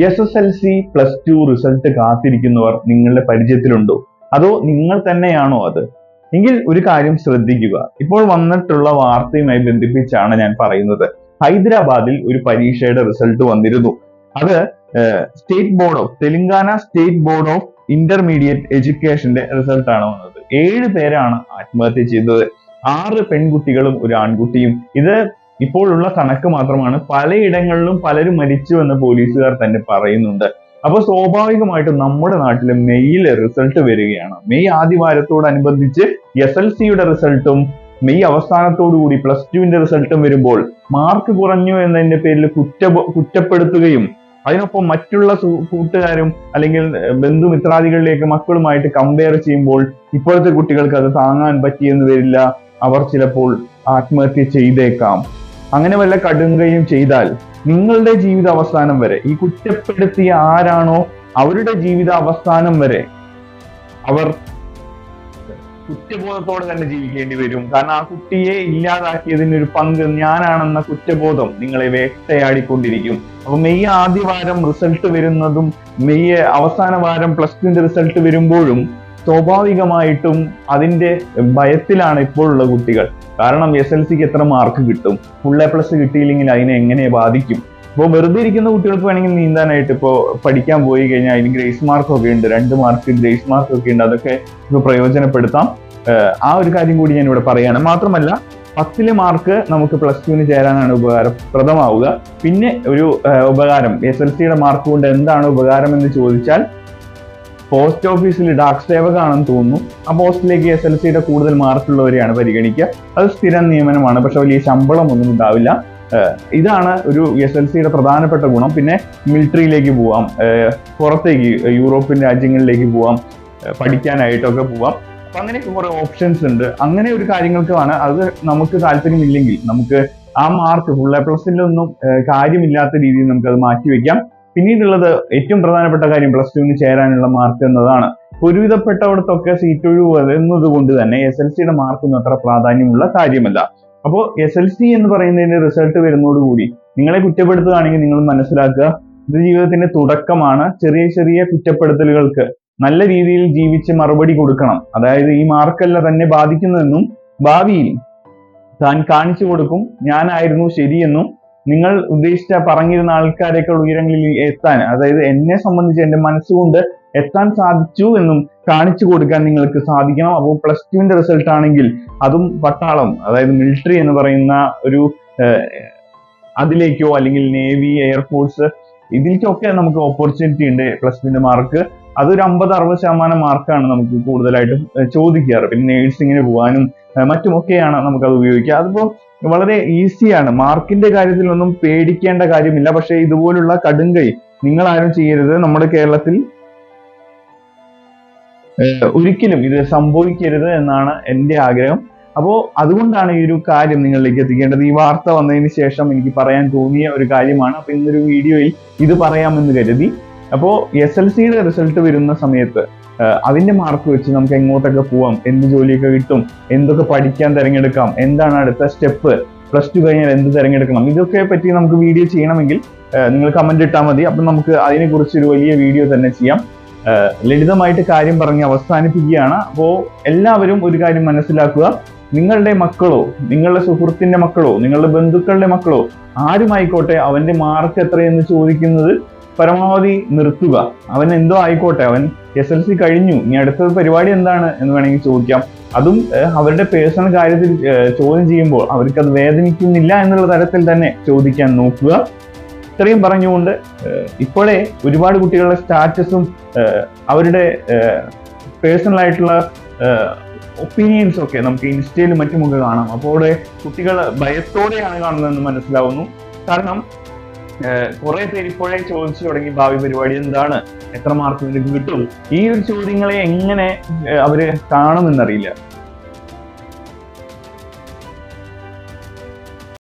SSLC +2 result കാത്തിരിക്കുന്നവർ നിങ്ങളുടെ പരിചയത്തിലുണ്ടോ? അതോ നിങ്ങൾ തന്നെയാണോ അത്? എങ്കിൽ ഒരു കാര്യം ശ്രദ്ധിക്കുക. ഇപ്പോൾ വന്നിട്ടുള്ള വാർത്തയുമായി ബന്ധിപ്പിച്ചാണ് ഞാൻ പറയുന്നത്. ഹൈദരാബാദിൽ ഒരു പരീക്ഷയുടെ റിസൾട്ട് വന്നിരുന്നു. അത് Telangana state board of intermediate എഡ്യൂക്കേഷന്റെ റിസൾട്ട് ആണ് വന്നത്. 7 പേരാണ് ആത്മഹത്യ ചെയ്തത്. 6 പെൺകുട്ടികളും ഒരു ആൺകുട്ടിയും. ഇത് ഇപ്പോഴുള്ള കണക്ക് മാത്രമാണ്. പലയിടങ്ങളിലും പലരും മരിച്ചു എന്ന് പോലീസുകാർ തന്നെ പറയുന്നുണ്ട്. അപ്പൊ സ്വാഭാവികമായിട്ടും നമ്മുടെ നാട്ടിൽ മെയ്യിൽ റിസൾട്ട് വരികയാണ്. മെയ് ആദ്യവാരത്തോടനുബന്ധിച്ച് SLCയുടെ റിസൾട്ടും മെയ് അവസാനത്തോടുകൂടി +2വിന്റെ റിസൾട്ടും വരുമ്പോൾ മാർക്ക് കുറഞ്ഞു എന്നതിന്റെ പേരിൽ കുറ്റപ്പെടുത്തുകയും അതിനൊപ്പം മറ്റുള്ള കൂട്ടുകാരും അല്ലെങ്കിൽ ബന്ധുമിത്രാദികളിലേക്ക് മക്കളുമായിട്ട് കമ്പയർ ചെയ്യുമ്പോൾ ഇപ്പോഴത്തെ കുട്ടികൾക്ക് അത് താങ്ങാൻ പറ്റിയെന്ന് വരില്ല. അവർ ചിലപ്പോൾ ആത്മഹത്യ ചെയ്തേക്കാം. അങ്ങനെ വല്ല കടുങ്ങുകയും ചെയ്താൽ നിങ്ങളുടെ ജീവിത അവസാനം വരെ ഈ കുറ്റപ്പെടുത്തിയ ആരാണോ അവരുടെ ജീവിത അവസാനം വരെ അവർ കുറ്റബോധത്തോടെ തന്നെ ജീവിക്കേണ്ടി വരും. കാരണം ആ കുട്ടിയെ ഇല്ലാതാക്കിയതിന് ഒരു പങ്ക് ഞാനാണെന്ന കുറ്റബോധം നിങ്ങളെ വേട്ടയാടിക്കൊണ്ടിരിക്കും. അപ്പൊ മെയ് ആദ്യവാരം റിസൾട്ട് വരുന്നതും മെയ് അവസാന വാരം +2ന്റെ റിസൾട്ട് വരുമ്പോഴും സ്വാഭാവികമായിട്ടും അതിന്റെ ഭയത്തിലാണ് ഇപ്പോഴുള്ള കുട്ടികൾ. കാരണം SLCക്ക് എത്ര മാർക്ക് കിട്ടും, ഫുൾ A+ കിട്ടിയില്ലെങ്കിൽ അതിനെ എങ്ങനെ ബാധിക്കും? ഇപ്പോൾ വെറുതെ ഇരിക്കുന്ന കുട്ടികൾക്ക് വേണമെങ്കിൽ നീന്താനായിട്ട് ഇപ്പോൾ പഠിക്കാൻ പോയി കഴിഞ്ഞാൽ അതിന് ഗ്രേസ് മാർക്കൊക്കെ ഉണ്ട്, 2 മാർക്ക് ഗ്രേസ് മാർക്കൊക്കെ ഉണ്ട്. അതൊക്കെ ഇപ്പോൾ പ്രയോജനപ്പെടുത്താം. ആ ഒരു കാര്യം കൂടി ഞാൻ ഇവിടെ പറയാണ്. മാത്രമല്ല 10ലെ മാർക്ക് നമുക്ക് +2ന് ചേരാനാണ് ഉപകാരപ്രദമാവുക. പിന്നെ ഒരു ഉപകാരം, SLCയുടെ മാർക്ക് കൊണ്ട് എന്താണ് ഉപകാരം എന്ന് ചോദിച്ചാൽ, പോസ്റ്റ് ഓഫീസിൽ ഡാക് സേവകാണെന്ന് തോന്നുന്നു. ആ പോസ്റ്റിലേക്ക് SLCയുടെ കൂടുതൽ മാർക്കുള്ളവരെയാണ് പരിഗണിക്കുക. അത് സ്ഥിരം നിയമനമാണ്, പക്ഷെ വലിയ ശമ്പളം ഒന്നും ഉണ്ടാവില്ല. ഇതാണ് ഒരു SLCയുടെ പ്രധാനപ്പെട്ട ഗുണം. പിന്നെ മിലിറ്ററിയിലേക്ക് പോവാം, പുറത്തേക്ക് യൂറോപ്യൻ രാജ്യങ്ങളിലേക്ക് പോവാം, പഠിക്കാനായിട്ടൊക്കെ പോവാം. അപ്പൊ അങ്ങനെയൊക്കെ കുറെ ഓപ്ഷൻസ് ഉണ്ട്. അങ്ങനെ ഒരു കാര്യങ്ങൾക്കാണ്. അത് നമുക്ക് താല്പര്യമില്ലെങ്കിൽ നമുക്ക് ആ മാർക്ക് ഫുൾ A+ലൊന്നും കാര്യമില്ലാത്ത രീതിയിൽ നമുക്ക് അത് മാറ്റിവെക്കാം. പിന്നീടുള്ളത് ഏറ്റവും പ്രധാനപ്പെട്ട കാര്യം +2ന് ചേരാനുള്ള മാർക്ക് എന്നതാണ്. ഒരുവിധപ്പെട്ടവിടത്തൊക്കെ സീറ്റ് ഒഴിവ് വരുന്നത് കൊണ്ട് തന്നെ SLCയുടെ മാർക്കൊന്നും അത്ര പ്രാധാന്യമുള്ള കാര്യമല്ല. അപ്പോൾ SLC എന്ന് പറയുന്നതിന്റെ റിസൾട്ട് വരുന്നതോടുകൂടി നിങ്ങളെ കുറ്റപ്പെടുത്തുകയാണെങ്കിൽ നിങ്ങൾ മനസ്സിലാക്കുക, ഇത് ജീവിതത്തിന്റെ തുടക്കമാണ്. ചെറിയ ചെറിയ കുറ്റപ്പെടുത്തലുകൾക്ക് നല്ല രീതിയിൽ ജീവിച്ച് മറുപടി കൊടുക്കണം. അതായത് ഈ മാർക്കല്ല തന്നെ ബാധിക്കുന്നതെന്നും ഭാവിയിൽ താൻ കാണിച്ചു കൊടുക്കും ഞാനായിരുന്നു ശരിയെന്നും നിങ്ങൾ ഉദ്ദേശിച്ച പറഞ്ഞിരുന്ന ആൾക്കാരെക്കാൾ ഉയരങ്ങളിൽ എത്താൻ, അതായത് എന്നെ സംബന്ധിച്ച് എന്റെ മനസ്സുകൊണ്ട് എത്താൻ സാധിച്ചു എന്നും കാണിച്ചു കൊടുക്കാൻ നിങ്ങൾക്ക് സാധിക്കണം. അപ്പോൾ +2ന്റെ റിസൾട്ട് ആണെങ്കിൽ അതും പട്ടാളം, അതായത് മിലിറ്ററി എന്ന് പറയുന്ന ഒരു അതിലേക്കോ അല്ലെങ്കിൽ നേവി, എയർഫോഴ്സ്, ഇതിലേക്കൊക്കെ നമുക്ക് ഓപ്പർച്യൂണിറ്റി ഉണ്ട്. +2ന്റെ മാർക്ക് അതൊരു 50-60% മാർക്കാണ് നമുക്ക് കൂടുതലായിട്ടും ചോദിക്കാറ്. പിന്നെ നേഴ്സിങ്ങിന് പോകാനും മറ്റുമൊക്കെയാണ് നമുക്കത് ഉപയോഗിക്കുക. അതിപ്പോ വളരെ ഈസിയാണ്. മാർക്കിന്റെ കാര്യത്തിലൊന്നും പേടിക്കേണ്ട കാര്യമില്ല. പക്ഷെ ഇതുപോലുള്ള കടുങ്കൈ നിങ്ങൾ ആരും ചെയ്യരുത്. നമ്മുടെ കേരളത്തിൽ ഒരിക്കലും ഇത് സംഭവിക്കരുത് എന്നാണ് എൻ്റെ ആഗ്രഹം. അപ്പോ അതുകൊണ്ടാണ് ഈ ഒരു കാര്യം നിങ്ങളിലേക്ക് എത്തിക്കേണ്ടത്. ഈ വാർത്ത വന്നതിന് ശേഷം എനിക്ക് പറയാൻ തോന്നിയ ഒരു കാര്യമാണ്. അപ്പൊ ഇന്നൊരു വീഡിയോയിൽ ഇത് പറയാമെന്ന് കരുതി. അപ്പോ SLCയുടെ റിസൾട്ട് വരുന്ന സമയത്ത് അതിന്റെ മാർക്ക് വെച്ച് നമുക്ക് എങ്ങോട്ടൊക്കെ പോവാം, എന്ത് ജോലിയൊക്കെ കിട്ടും, എന്തൊക്കെ പഠിക്കാൻ തിരഞ്ഞെടുക്കാം, എന്താണ് അടുത്ത സ്റ്റെപ്പ്, +2 കഴിഞ്ഞാൽ എന്ത് തിരഞ്ഞെടുക്കണം, ഇതൊക്കെ പറ്റി നമുക്ക് വീഡിയോ ചെയ്യണമെങ്കിൽ നിങ്ങൾ കമന്റ് ഇട്ടാൽ മതി. അപ്പം നമുക്ക് അതിനെക്കുറിച്ച് ഒരു വലിയ വീഡിയോ തന്നെ ചെയ്യാം. ലളിതമായിട്ട് കാര്യം പറഞ്ഞ് അവസാനിപ്പിക്കുകയാണ്. അപ്പോൾ എല്ലാവരും ഒരു കാര്യം മനസ്സിലാക്കുക, നിങ്ങളുടെ മക്കളോ നിങ്ങളുടെ സുഹൃത്തിന്റെ മക്കളോ നിങ്ങളുടെ ബന്ധുക്കളുടെ മക്കളോ ആരുമായിക്കോട്ടെ അവന്റെ മാർക്ക് എത്രയെന്ന് ചോദിക്കുന്നത് പരമാവധി നിർത്തുക. അവൻ എന്തോ ആയിക്കോട്ടെ, അവൻ SLC കഴിഞ്ഞു, ഇനി അടുത്ത പരിപാടി എന്താണ് എന്ന് വേണമെങ്കിൽ ചോദിക്കാം. അതും അവരുടെ പേഴ്സണൽ കാര്യത്തിൽ ചോദ്യം ചെയ്യുമ്പോൾ അവർക്കത് വേദനിക്കുന്നില്ല എന്നുള്ള തരത്തിൽ തന്നെ ചോദിക്കാൻ നോക്കുക. ഇത്രയും പറഞ്ഞുകൊണ്ട് ഇപ്പോഴേ ഒരുപാട് കുട്ടികളുടെ സ്റ്റാറ്റസും അവരുടെ പേഴ്സണൽ ആയിട്ടുള്ള ഒപ്പീനിയൻസും ഒക്കെ നമുക്ക് ഇൻസ്റ്റയിലും മറ്റുമൊക്കെ കാണാം. അപ്പോൾ കുട്ടികൾ ഭയത്തോടെയാണ് കാണുന്നതെന്ന് മനസ്സിലാവുന്നു. കാരണം കുറെ പേര് ഇപ്പോഴേ ചോദിച്ചു തുടങ്ങി ഭാവി പരിപാടി എന്താണ്, എത്ര മാർക്ക് നിനക്ക് കിട്ടും, ഈ ഒരു ചോദ്യങ്ങളെ എങ്ങനെ അവര് കാണുമെന്നറിയില്ല.